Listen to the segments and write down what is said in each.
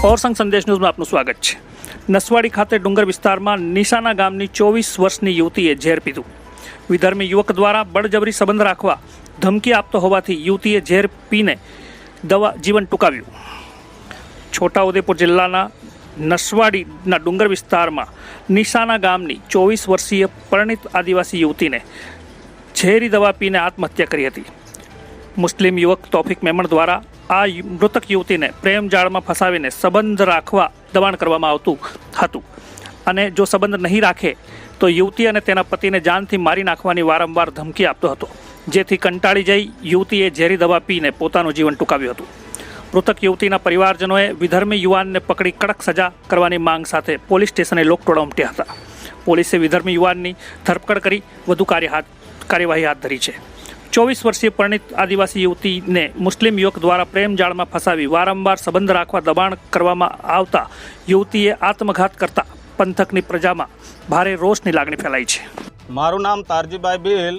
ઓરસંગ સંદેશ ન્યૂઝમાં આપનું સ્વાગત છે। નસવાડી ખાતે ડુંગર વિસ્તારમાં નિશાના ગામની 24 વર્ષની યુવતીએ ઝેર પીધું। વિધર્મી યુવક દ્વારા બળજબરી સંબંધ રાખવા ધમકી આપતો હોવાથી યુવતીએ ઝેર પીને જીવન ટૂંકાવ્યું। છોટાઉદેપુર જિલ્લાના નસવાડીના ડુંગર વિસ્તારમાં નિશાના ગામની 24 વર્ષીય પરિણીત આદિવાસી યુવતીને ઝેરી દવા પીને આત્મહત્યા કરી હતી। મુસ્લિમ યુવક તોફિક મેમણ દ્વારા આ મૃતક યુવતીને પ્રેમ જાળમાં ફસાવીને સંબંધ રાખવા દબાણ કરવામાં આવતું હતું અને જો સંબંધ નહીં રાખે તો યુવતી અને તેના પતિને જાનથી મારી નાખવાની વારંવાર ધમકી આપતો હતો, જેથી કંટાળી જઈ યુવતીએ ઝેરી દવા પીને પોતાનું જીવન ટૂંકાવ્યું હતું। મૃતક યુવતીના પરિવારજનોએ વિધર્મી યુવાનને પકડી કડક સજા કરવાની માંગ સાથે પોલીસ સ્ટેશને લોકટોળા ઉમટ્યા હતા। પોલીસે વિધર્મી યુવાનની ધરપકડ કરી વધુ કાર્યવાહી હાથ ધરી છે। 24 વર્ષીય પરિણીત આદિવાસી યુવતીને મુસ્લિમ યુવક દ્વારા પ્રેમ જાળમાં ફસાવી વારંવાર સંબંધ રાખવા દબાણ કરવામાં આવતા યુવતીએ આત્મઘાત કરતા પંથકની પ્રજામાં ભારે રોષની લાગણી ફેલાઈ છે। મારું નામ તારજીભાઈ ભીલ,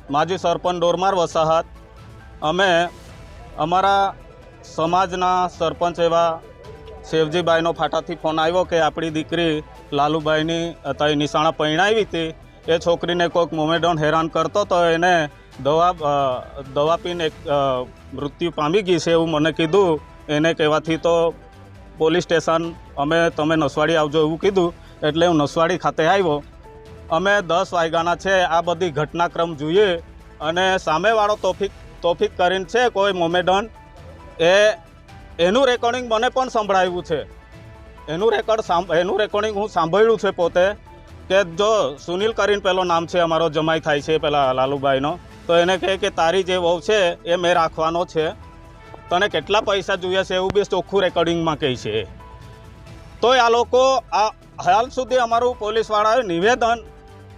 માજી સરપંચ ડોરમાર વસાહત। અમે અમારા સમાજના સરપંચ એવા શેવજીભાઈનો ફાટાથી ફોન આવ્યો કે આપણી દીકરી લાલુભાઈની અત્યારે નિશાણા પરણાવી હતી, એ છોકરીને કોઈક મોમેડોન હેરાન કરતો તો એને દવા પીને મૃત્યુ પામી ગઈ છે એવું મને કીધું। એને કહેવાથી તો પોલીસ સ્ટેશન તમે નસવાડી આવજો એવું કીધું, એટલે હું નસવાડી ખાતે આવ્યો। અમે 10 વાગ્યાના છે આ બધી ઘટનાક્રમ જોઈએ અને સામેવાળો તોફિક કરીને છે કોઈ મોમેડન એનું રેકોર્ડિંગ મને પણ સંભળાવ્યું છે। એનું રેકોર્ડિંગ હું સાંભળ્યું છે પોતે કે જો સુનિલ કરીને પેલો નામ છે, અમારો જમાઈ થાય છે પેલા લાલુભાઈનો, તો એને કહે કે તારી જે વહુ છે એ મેં રાખવાનો છે, તને કેટલા પૈસા જોઈએ છે એવું બી ચોખ્ખું રેકોર્ડિંગમાં કહે છે। તો આ લોકો આ હાલ સુધી અમારું પોલીસવાળાએ નિવેદન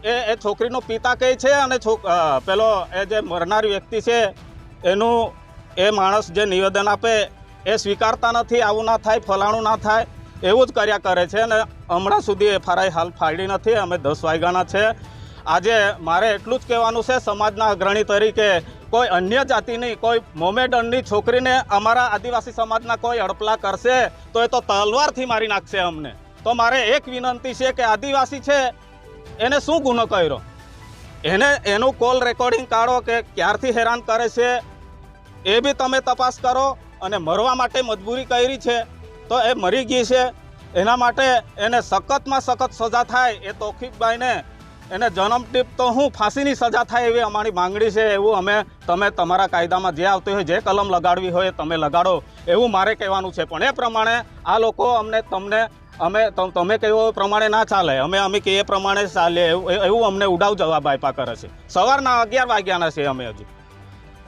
એ છોકરીનો પિતા કહે છે અને પેલો એ જે મરનાર વ્યક્તિ છે એનું એ માણસ જે નિવેદન આપે એ સ્વીકારતા નથી। આવું ના થાય, ફલાણું ના થાય એવું જ કર્યા કરે છે અને હમણાં સુધી FRI હાલ ફાડી નથી। અમે 10 વાગ્યાના છે। આજે મારે એટલું જ કહેવાનું છે સમાજના અગ્રણી તરીકે, કોઈ અન્ય જાતિની કોઈ મોમેડનની છોકરીને અમારા આદિવાસી સમાજના કોઈ અડપલા કરશે તો એ તો તલવારથી મારી નાખશે અમને। તો મારે એક વિનંતી છે કે આદિવાસી છે એને શું ગુનો કર્યો, એનું કોલ રેકોર્ડિંગ કાઢો કે ક્યારથી હેરાન કરે છે એ બી તમે તપાસ કરો, અને મરવા માટે મજબૂરી કરી છે તો એ મરી ગઈ છે, એના માટે એને સખતમાં સખત સજા થાય। એ તોફિકભાઈને એને જન્મટીપ તો હું ફાંસીની સજા થાય એવી અમારી માંગણી છે। એવું તમે તમારા કાયદામાં જે આવતી હોય, જે કલમ લગાડવી હોય તમે લગાડો એવું મારે કહેવાનું છે। પણ એ પ્રમાણે આ લોકો તમે કહ્યું પ્રમાણે ના ચાલે, અમે કહીએ પ્રમાણે ચાલે એવું અમને ઉડાવ જવાબ આપ્યા કરે છે। સવારના 11 વાગ્યાના છે અમે હજુ,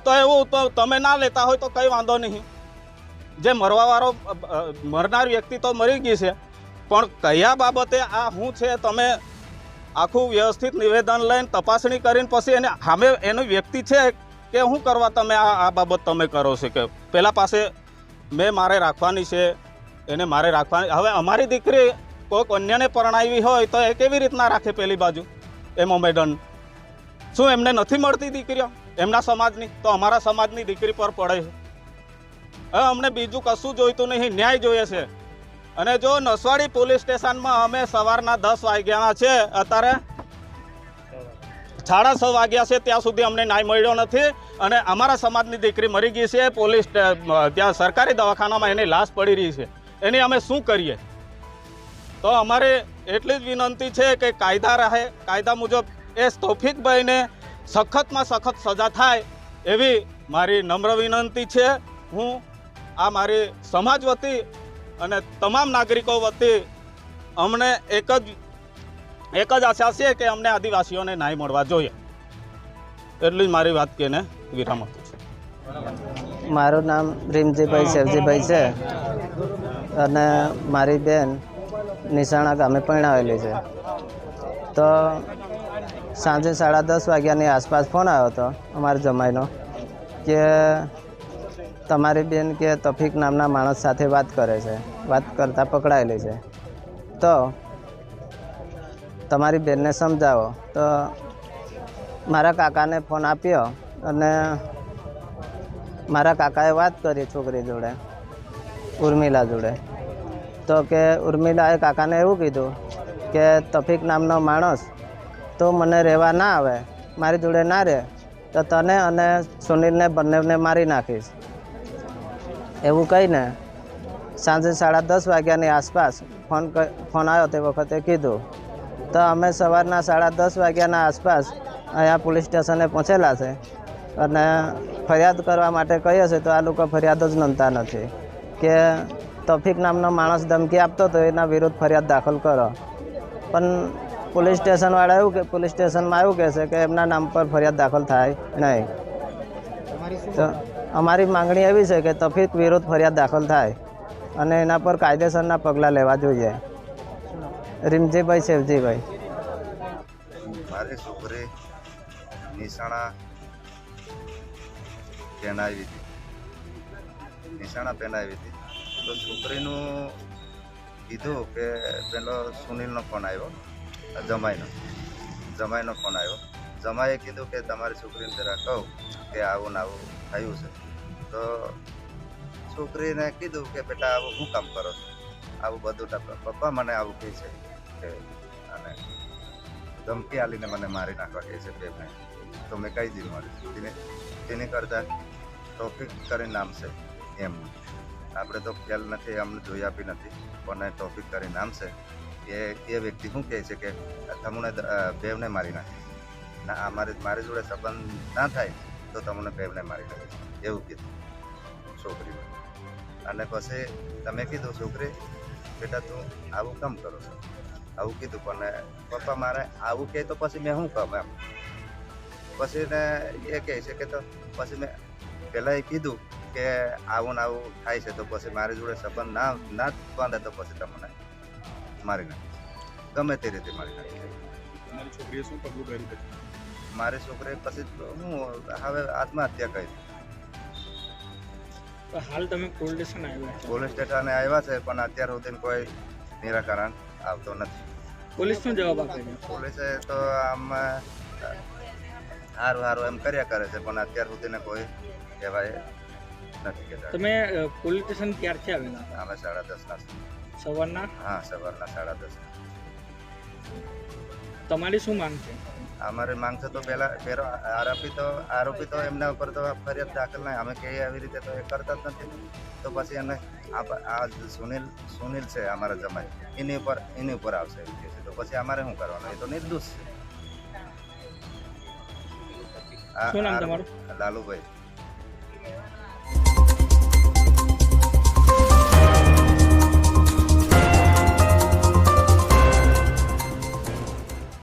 તો એવું તો તમે ના લેતા હોય તો કંઈ વાંધો નહીં। જે મરનાર વ્યક્તિ તો મરી ગઈ છે, પણ કયા બાબતે આ શું છે તમે આખું વ્યવસ્થિત નિવેદન લઈને તપાસણી કરીને પછી એને સામે એનું વ્યક્તિ છે કે શું કરવા તમે આ બાબત તમે કરો છો કે પેલા પાસે મારે રાખવાની છે, એને મારે રાખવાની। હવે અમારી દીકરી કોઈક અન્યને પરણાવી હોય તો એ કેવી રીતના રાખે પેલી બાજુ એ મોમેડન? શું એમને નથી મળતી દીકરીઓ એમના સમાજની? તો અમારા સમાજની દીકરી પર પડે છે। હવે અમને બીજું કશું જોઈતું નહીં, ન્યાય જોઈએ છે। અને જો નસવાડી પોલીસ સ્ટેશનમાં અમે સવારના 10 વાગ્યાના છે, અત્યારે 6:30 વાગ્યા છે, ત્યાં સુધી અમને ન્યાય મળ્યો નથી અને અમારા સમાજની દીકરી મરી ગઈ છે। પોલીસ ત્યાં સરકારી દવાખાનામાં એની લાશ પડી રહી છે, એની અમે શું કરીએ? તો અમારે એટલી જ વિનંતી છે કે કાયદા રહે, કાયદા મુજબ એ તોફિકભાઈને સખતમાં સખત સજા થાય એવી મારી નમ્ર વિનંતી છે। હું આ મારી સમાજ વતી અને તમામ નાગરિકો વતી અમને એક જ આશા છે કે અમને આદિવાસીઓને ન્યાય મળવા જોઈએ। એટલી જ મારી વાત કહીને વિરામ આપું છું। મારું નામ રીમજીભાઈ શેવજીભાઈ છે અને મારી બેન નિશાણા ગામે પરણાવેલી છે। તો સાંજે 10:30 વાગ્યાની આસપાસ ફોન આવ્યો હતો અમારા જમાઈનો કે તમારી બેન કે તોફિક નામના માણસ સાથે વાત કરે છે, વાત કરતાં પકડાયેલી છે, તો તમારી બેનને સમજાવો। તો મારા કાકાને ફોન આપ્યો અને મારા કાકાએ વાત કરી છોકરી જોડે, ઉર્મિલા જોડે, તો કે ઉર્મિલાએ કાકાને એવું કીધું કે તફીક નામનો માણસ તો મને રહેવા ના આવે, મારી જોડે ના રહે તો તને અને સુનિલને બંનેને મારી નાખીશ એવું કહીને સાંજે 10:30 વાગ્યાની આસપાસ ફોન આવ્યો તે વખતે કીધું. તો અમે સવારના 10:30 વાગ્યાના આસપાસ અહીંયા પોલીસ સ્ટેશને પહોંચેલા છે અને ફરિયાદ કરવા માટે કહીએ છીએ તો આ લોકો ફરિયાદ જ નોંધતા નથી કે તફીક નામનો માણસ ધમકી આપતો હતો એના વિરુદ્ધ ફરિયાદ દાખલ કરો. પણ પોલીસ સ્ટેશનવાળા પોલીસ સ્ટેશનમાં એવું કહે છે કે એમના નામ પર ફરિયાદ દાખલ થાય નહીં. તો અમારી માંગણી એવી છે કે તફીક વિરુદ્ધ ફરિયાદ દાખલ થાય અને એના પર કાયદેસરના પગલાં લેવા જોઈએ. રીમજીભાઈ સેવજીભાઈ. મારી છોકરી નિશાણા પહેરાવી હતી, તો છોકરીનું કીધું કે પેલો સુનિલનો ફોન આવ્યો, જમાઈનો ફોન આવ્યો. જમાઈએ કીધું કે તમારી છોકરીને જરા કહું કે આવું ને આવું થયું છે. તો છોકરીને કીધું કે બેટા આવું શું કામ કરો છો, આવું બધું પપ્પા મને આવું કહે છે કે અને ધમકી આલીને મને મારી નાખવા કહે છે બેને. તો મેં કહી દીધું મારી તેની કરતાં ટોપિક કરીને નામ છે એમ, આપણે તો ખ્યાલ નથી, અમને જોયા બી નથી, પણ ટોપિક કરીને નામ છે એ વ્યક્તિ શું કહે છે કે તમને બેવને મારી નાખે ના, મારી જોડે સંબંધ ના થાય તો તમને બેવને મારી નાખે એવું કીધું છોકરીને. અને પછી તમે કીધું છોકરી બેટા તું આવું કામ કરો છો, આવું કીધું. પણ પપ્પા મારે આવું કહે તો પછી મેં શું કહું એમ. પછી ને એ કહે છે કે તો પછી મેં પહેલાં એ કીધું કે આવું ને આવું થાય છે તો પછી મારી જોડે સંબંધ ના બાંધે તો પછી તમને મારી નાખે, ગમે તે રીતે મારી નાખે. તમારી છોકરીએ શું પગલું ભર્યું પછી? મારી છોકરીએ પછી હું હવે આત્મહત્યા કરી. તો હાલ તમે પોલીસ સ્ટેશન આવ્યા છો? પોલીસ સ્ટેશને આવ્યા છે પણ અત્યાર સુધી કોઈ નિરાકરણ આવતો નથી. પોલીસ શું જવાબ આપે છે? પોલીસે તો આમ હારું એમ કર્યા કરે છે પણ અત્યાર સુધીને કોઈ કહેવાય નથી કહેતા. તમે પોલીસ સ્ટેશન ક્યારથી આવેલા? અમે 10:30 સવારના? હા, સવારના 10:30. તમારી શું માંગ છે? અમારી માંગ છે તો પહેલા આરોપી તો એમના ઉપર તો ફરિયાદ દાખલ નહીં, અમે કહીએ આવી રીતે તો એ કરતા જ નથી. તો પછી એને આ સુનિલ છે અમારા જમાઈ, એની ઉપર આવશે એવું કહે છે. તો પછી અમારે શું કરવાનું? એ તો નિર્દોષ છે. શું નામ તમારું? લાલુભાઈ.